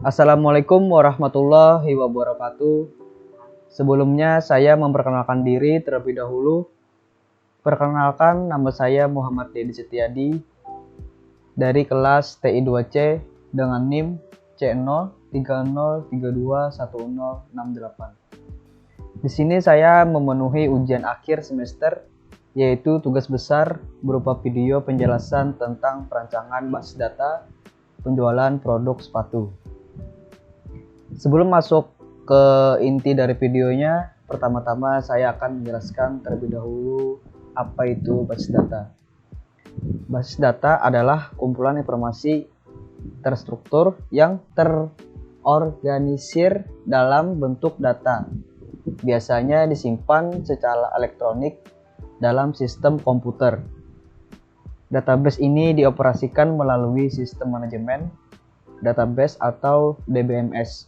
Assalamualaikum warahmatullahi wabarakatuh. Sebelumnya saya memperkenalkan diri terlebih dahulu. Perkenalkan, nama saya Muhammad Dedi Setiadi dari kelas TI2C dengan NIM C030321068. Di sini saya memenuhi ujian akhir semester, yaitu tugas besar berupa video penjelasan tentang perancangan basis data penjualan produk sepatu. Sebelum masuk ke inti dari videonya, pertama-tama saya akan menjelaskan terlebih dahulu apa itu basis data. Basis data adalah kumpulan informasi terstruktur yang terorganisir dalam bentuk data. Biasanya disimpan secara elektronik dalam sistem komputer. Database ini dioperasikan melalui sistem manajemen database atau DBMS.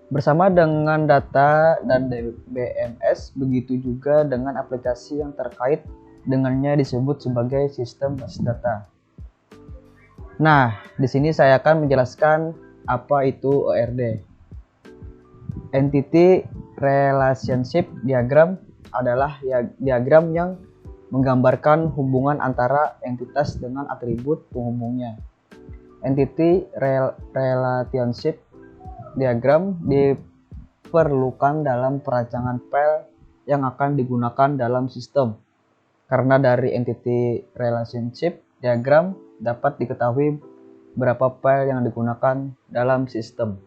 Bersama dengan data dan DBMS, begitu juga dengan aplikasi yang terkait dengannya disebut sebagai sistem basis data. Nah, di sini saya akan menjelaskan apa itu ERD. Entity Relationship Diagram adalah diagram yang menggambarkan hubungan antara entitas dengan atribut penghubungnya. Entity Relationship Diagram diperlukan dalam perancangan file yang akan digunakan dalam sistem. Karena dari Entity Relationship Diagram dapat diketahui berapa file yang digunakan dalam sistem.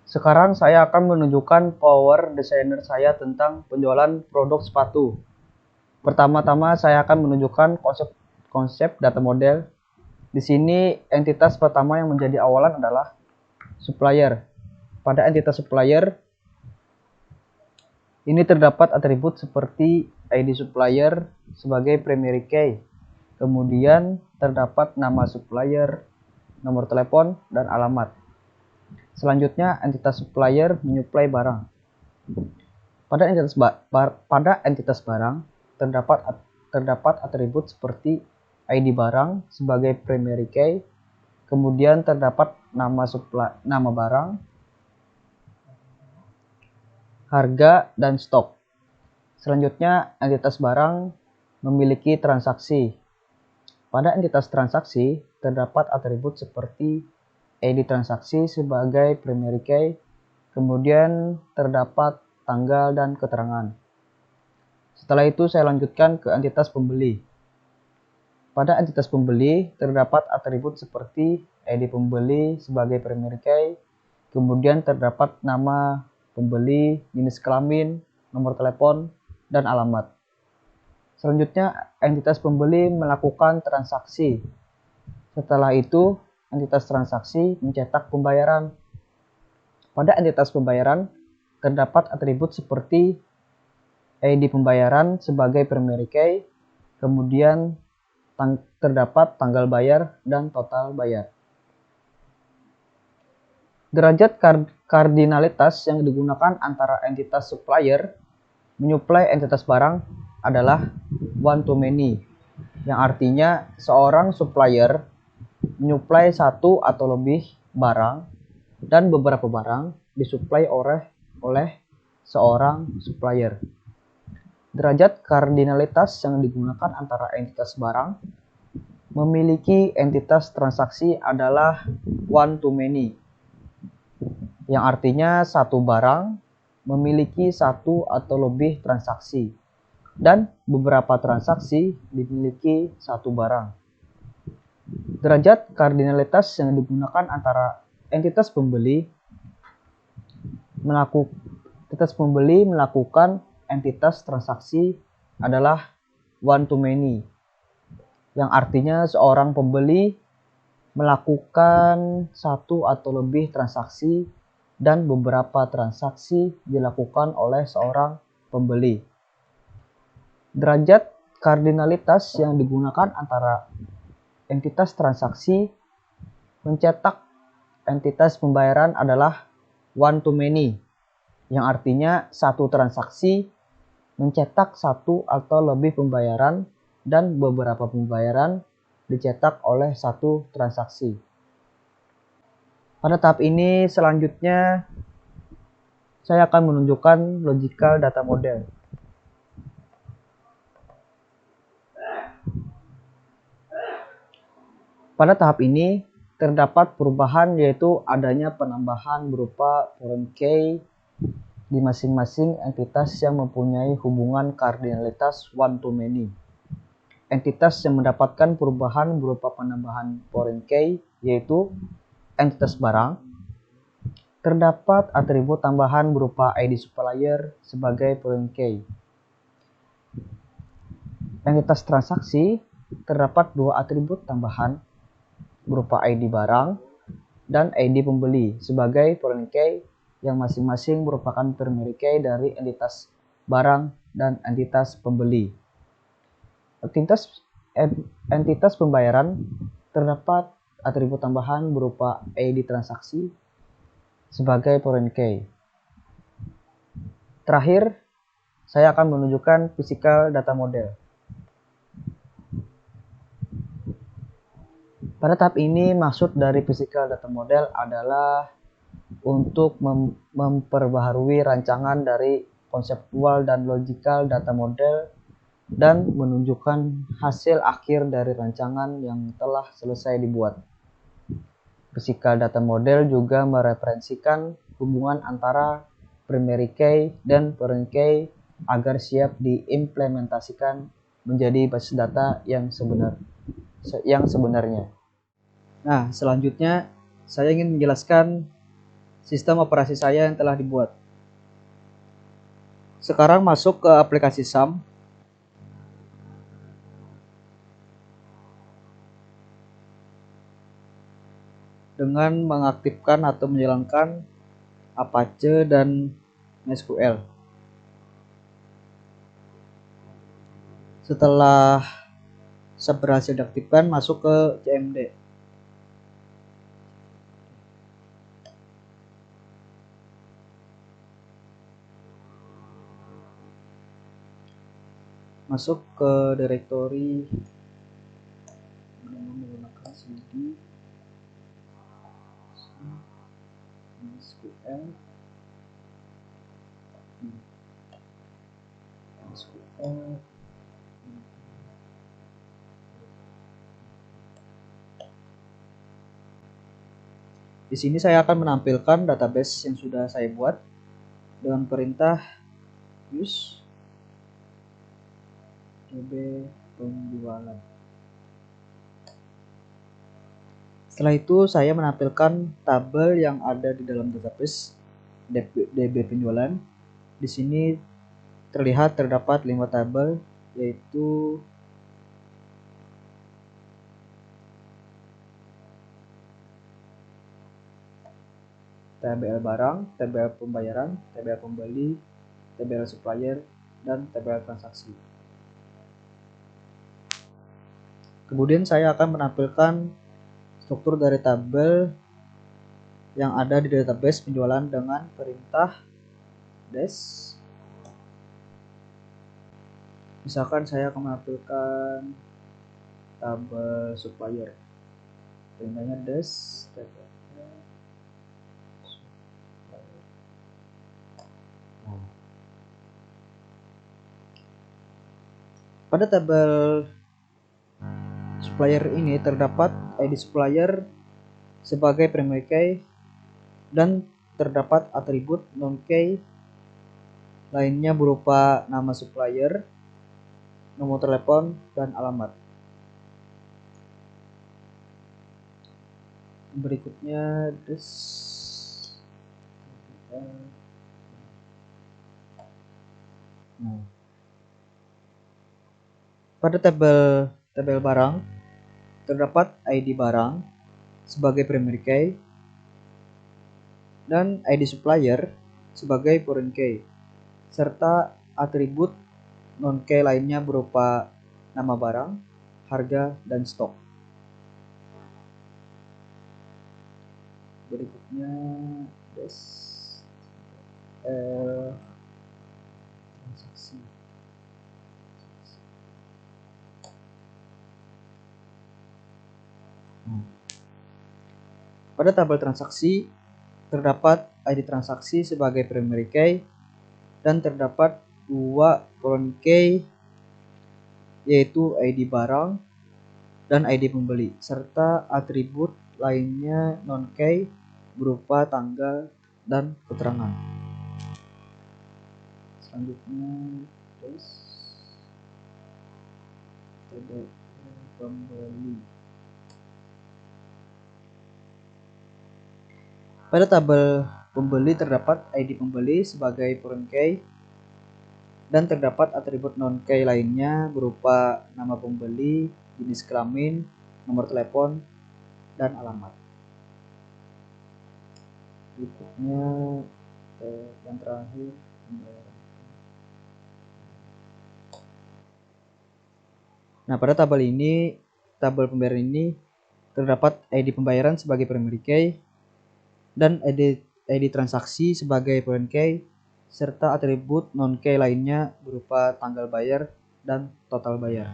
Sekarang saya akan menunjukkan power designer saya tentang penjualan produk sepatu. Pertama-tama saya akan menunjukkan konsep data model. Di sini entitas pertama yang menjadi awalan adalah supplier. Pada entitas supplier ini terdapat atribut seperti ID supplier sebagai primary key. Kemudian terdapat nama supplier, nomor telepon, dan alamat. Selanjutnya entitas supplier menyuplai barang. Pada entitas barang terdapat atribut seperti ID barang sebagai primary key. Kemudian terdapat nama barang, harga, dan stok. Selanjutnya entitas barang memiliki transaksi. Pada entitas transaksi terdapat atribut seperti ID transaksi sebagai primary key. Kemudian terdapat tanggal dan keterangan. Setelah itu saya lanjutkan ke entitas pembeli. Pada entitas pembeli terdapat atribut seperti ID pembeli sebagai primary key. Kemudian terdapat nama pembeli, jenis kelamin, nomor telepon, dan alamat. Selanjutnya entitas pembeli melakukan transaksi. Setelah itu entitas transaksi mencetak pembayaran. Pada entitas pembayaran terdapat atribut seperti ID pembayaran sebagai primary key. Kemudian terdapat tanggal bayar dan total bayar. Derajat kardinalitas yang digunakan antara entitas supplier menyuplai entitas barang adalah one to many, yang artinya seorang supplier menyuplai satu atau lebih barang dan beberapa barang disuplai oleh seorang supplier. Derajat kardinalitas yang digunakan antara entitas barang memiliki entitas transaksi adalah one to many, yang artinya satu barang memiliki satu atau lebih transaksi dan beberapa transaksi dimiliki satu barang. Derajat kardinalitas yang digunakan antara entitas pembeli melakukan entitas transaksi adalah one to many, yang artinya seorang pembeli melakukan satu atau lebih transaksi dan beberapa transaksi dilakukan oleh seorang pembeli. Derajat kardinalitas yang digunakan antara entitas transaksi mencetak entitas pembayaran adalah one to many, yang artinya satu transaksi mencetak satu atau lebih pembayaran dan beberapa pembayaran dicetak oleh satu transaksi. Pada tahap ini selanjutnya saya akan menunjukkan logical data model. Pada tahap ini terdapat perubahan, yaitu adanya penambahan berupa foreign key di masing-masing entitas yang mempunyai hubungan kardinalitas one to many. Entitas yang mendapatkan perubahan berupa penambahan foreign key yaitu entitas barang. Terdapat atribut tambahan berupa ID supplier sebagai foreign key. Entitas transaksi terdapat dua atribut tambahan berupa ID barang dan ID pembeli sebagai foreign key yang masing-masing merupakan primary key dari entitas barang dan entitas pembeli. Entitas pembayaran terdapat atribut tambahan berupa ID transaksi sebagai foreign key. Terakhir, saya akan menunjukkan physical data model. Pada tahap ini, maksud dari physical data model adalah untuk memperbaharui rancangan dari konseptual dan logical data model dan menunjukkan hasil akhir dari rancangan yang telah selesai dibuat. Physical data model juga mereferensikan hubungan antara primary key dan foreign key agar siap diimplementasikan menjadi basis data yang sebenarnya. Nah, selanjutnya saya ingin menjelaskan sistem operasi saya yang telah dibuat. Sekarang masuk ke aplikasi SAM. Dengan mengaktifkan atau menjalankan Apache dan MySQL. Setelah berhasil diaktifkan, masuk ke CMD. Masuk ke directory dengan menggunakan cd MySQL. Di sini saya akan menampilkan database yang sudah saya buat dengan perintah use db penjualan. Setelah itu saya menampilkan tabel yang ada di dalam database db penjualan. Di sini terlihat terdapat 5 tabel, yaitu TBL barang, TBL pembayaran, TBL pembeli, TBL supplier, dan TBL transaksi. Kemudian saya akan menampilkan struktur dari tabel yang ada di database penjualan dengan perintah dash. Misalkan saya akan menampilkan tabel supplier. Perintahnya dash tabel. Pada tabel supplier ini terdapat ID supplier sebagai primary key dan terdapat atribut non-key lainnya berupa nama supplier, nomor telepon, dan alamat. Berikutnya pada tabel barang terdapat ID barang sebagai primary key dan ID supplier sebagai foreign key serta atribut non-key lainnya berupa nama barang, harga, dan stok. Berikutnya transaksi. Pada tabel transaksi terdapat ID transaksi sebagai primary key dan terdapat dua foreign key yaitu ID barang dan ID pembeli serta atribut lainnya non key berupa tanggal dan keterangan. Selanjutnya terus pembeli. Pada tabel pembeli terdapat ID pembeli sebagai foreign key dan terdapat atribut non-key lainnya berupa nama pembeli, jenis kelamin, nomor telepon, dan alamat. Berikutnya yang terakhir pembayaran. Nah, pada tabel pembayaran ini terdapat ID pembayaran sebagai primary key dan ID transaksi sebagai foreign key serta atribut non-key lainnya berupa tanggal bayar dan total bayar.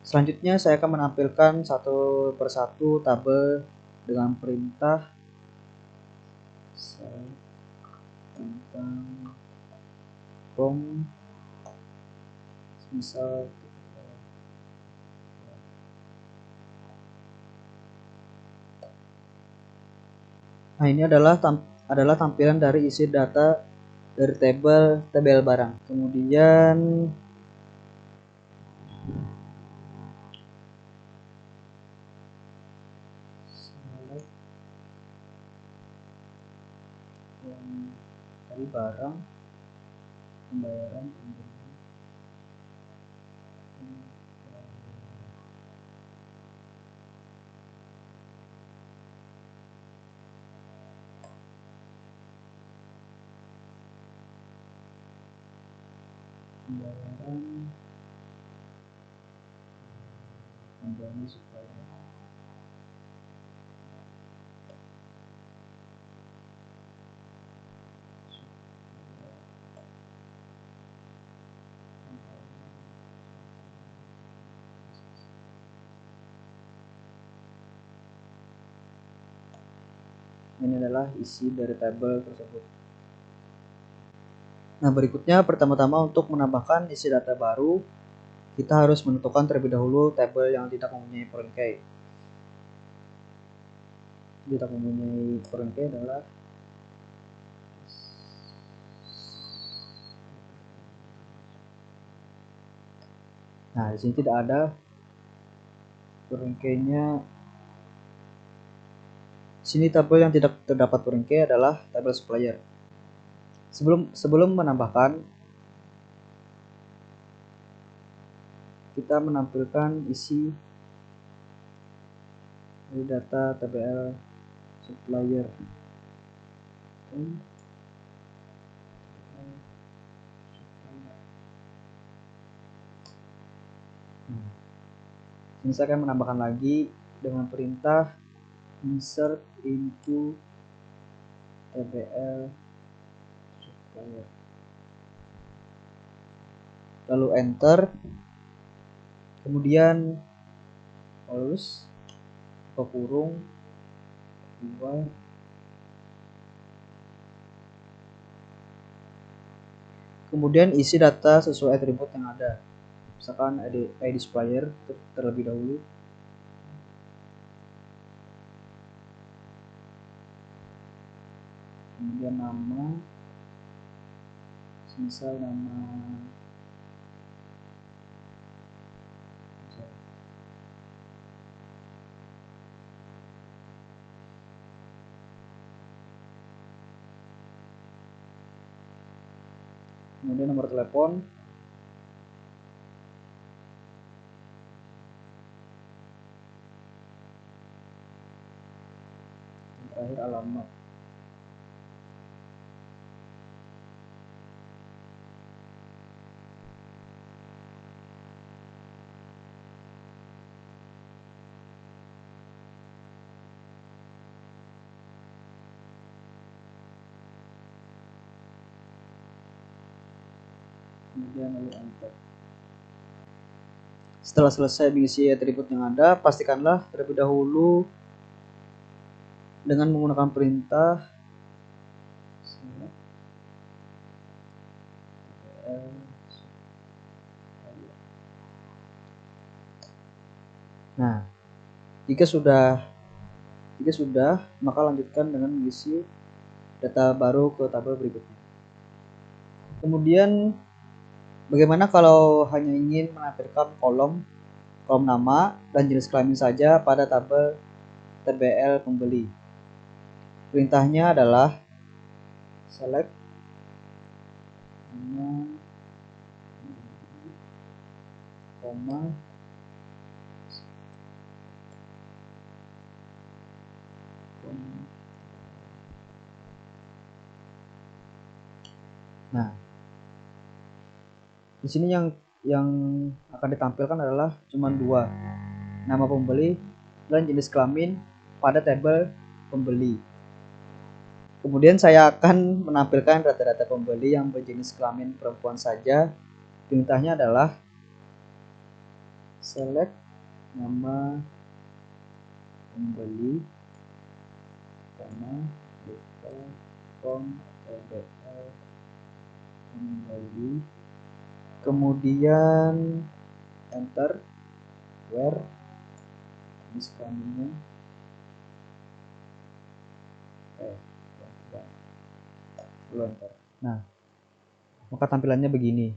Selanjutnya saya akan menampilkan satu persatu tabel dengan perintah tentang com misal. Nah, ini adalah tampilan dari isi data dari tabel barang. Kemudian dari barang pembayaran pembayaran supaya ini adalah isi dari tabel tersebut. Nah, berikutnya pertama-tama untuk menambahkan isi data baru, kita harus menentukan terlebih dahulu tabel yang tidak mempunyai foreign key. Tidak mempunyai foreign key adalah nah, di sini tidak ada foreign key-nya. Sini tabel yang tidak terdapat foreign key adalah tabel supplier. Sebelum menambahkan, kita menampilkan isi dari data tabel supplier. Ini saya akan menambahkan lagi dengan perintah insert into tabel supplier. Lalu enter. Kemudian close atau kurung 2. Kemudian isi data sesuai atribut yang ada. Misalkan ID supplier terlebih dahulu. Kemudian nama, misal nama kemudian nomor telepon, yang terakhir alamat. Kemudian lalu enter. Setelah selesai mengisi atribut yang ada, pastikanlah terlebih dahulu dengan menggunakan perintah select Nah, jika sudah, maka lanjutkan dengan mengisi data baru ke tabel berikutnya. Kemudian, bagaimana kalau hanya ingin menampilkan kolom nama dan jenis kelamin saja pada tabel TBL pembeli? Perintahnya adalah select nama, koma, Nah, di sini yang akan ditampilkan adalah cuma dua, nama pembeli dan jenis kelamin pada tabel pembeli. Kemudian saya akan menampilkan data-data pembeli yang berjenis kelamin perempuan saja. Perintahnya adalah select nama pembeli, pembeli, kemudian enter, where jenis kelaminnya, enter. Nah, maka tampilannya begini.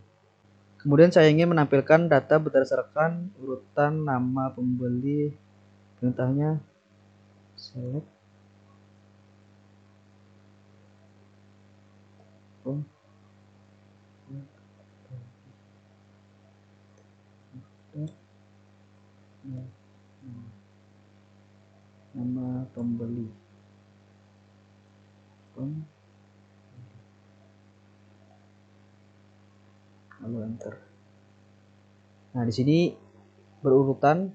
Kemudian saya ingin menampilkan data berdasarkan urutan nama pembeli. Perintahnya select nama pembeli, lalu enter. Nah, di sini berurutan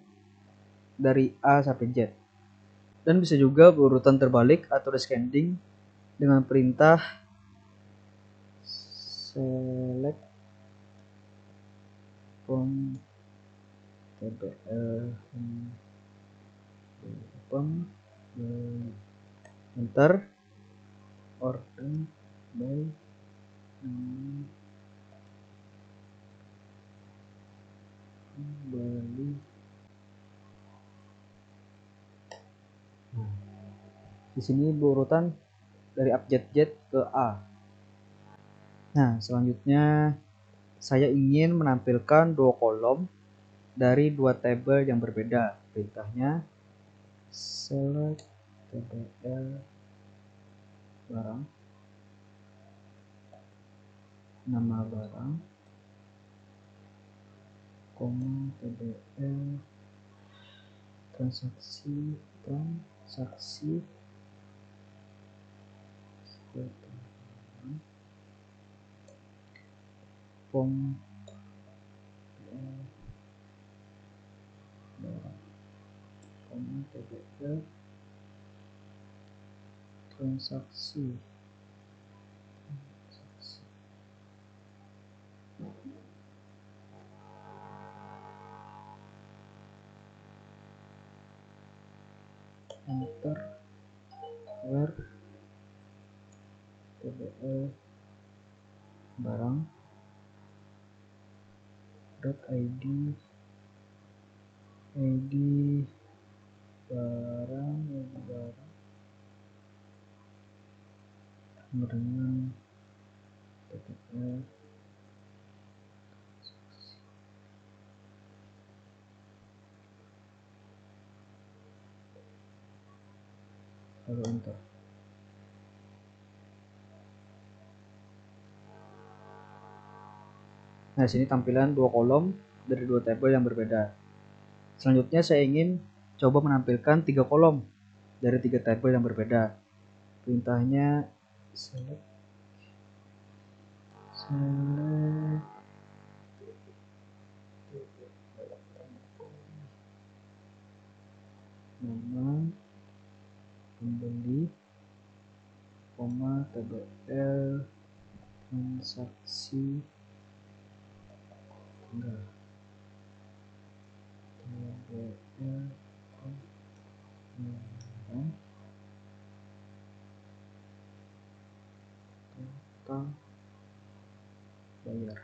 dari A sampai Z. Dan bisa juga berurutan terbalik atau descending dengan perintah select from TBL enter order by beli. Di sini berurutan dari abjad Z ke A. Nah, selanjutnya saya ingin menampilkan dua kolom dari dua tabel yang berbeda. Perintahnya select TBL barang, nama barang, TBL transaksi, TBL transaksi. Enter, where TBL barang .id barang kemudian TBL lalu enter. Nah, sini tampilan dua kolom dari dua tabel yang berbeda. Selanjutnya saya ingin coba menampilkan tiga kolom dari tiga tabel yang berbeda. Perintahnya select nama pembeli, TBL transaksi TBL maka bayar.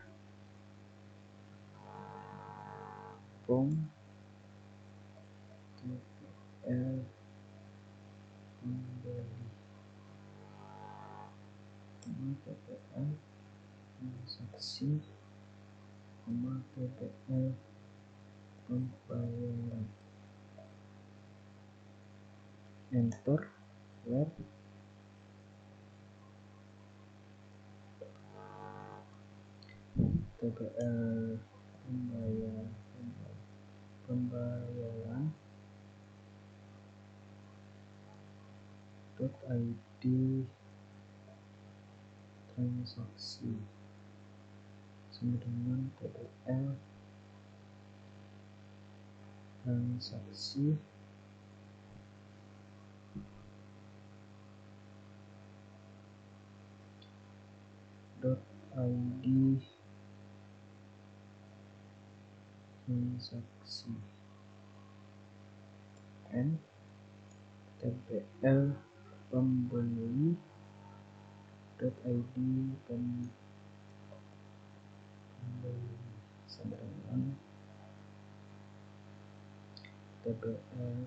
From TPL pembeli, TPL transaksi, TPL pembayaran. Enter. Where TPL pembayaran .id transaksi sama dengan TPL transaksi .id transaksi and TPL pembeli .id pembeli sama dengan TPL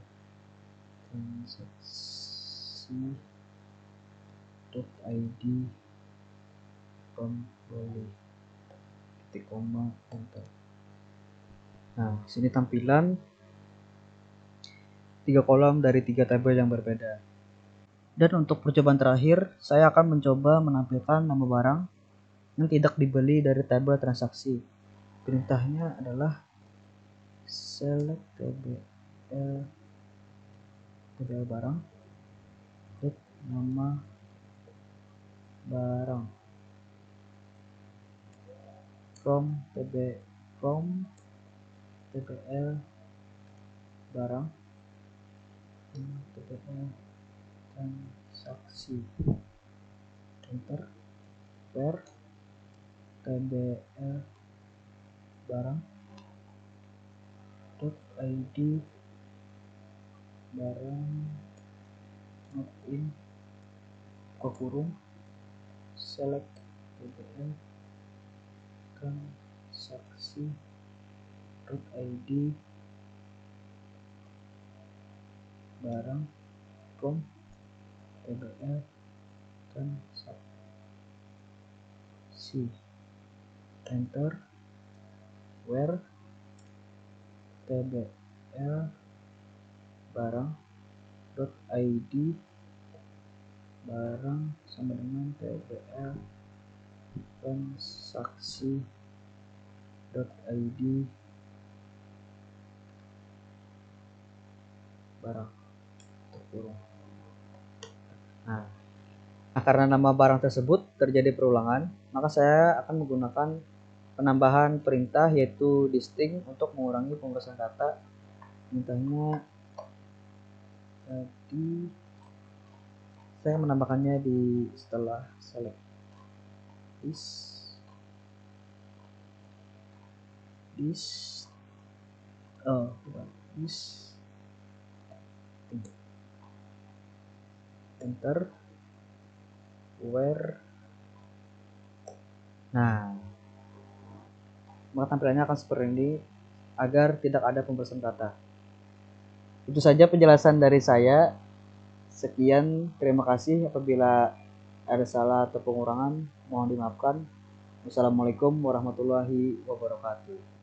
transaksi .id pembeli, titik koma, enter. Nah, sini tampilan 3 kolom dari 3 tabel yang berbeda. Dan untuk percobaan terakhir, saya akan mencoba menampilkan nama barang yang tidak dibeli dari tabel transaksi. Perintahnya adalah select TBL barang, klik nama barang from TBL barang, TBL transaksi, enter. Where TBL barang .id barang not in kurung select TBL transaksi .id barang from TBL transaksi, enter. Where TBL barang .id barang sama dengan TBL transaksi .id barang terkurung. Nah, karena nama barang tersebut terjadi perulangan, maka saya akan menggunakan penambahan perintah yaitu distinct untuk mengurangi pemrosesan data. Perintahnya tadi saya menambahkannya di setelah select enter. Where, nah, maka tampilannya akan seperti ini agar tidak ada pemrosesan data. Itu saja penjelasan dari saya. Sekian, terima kasih. Apabila ada salah atau pengurangan, mohon dimaafkan. Wassalamualaikum warahmatullahi wabarakatuh.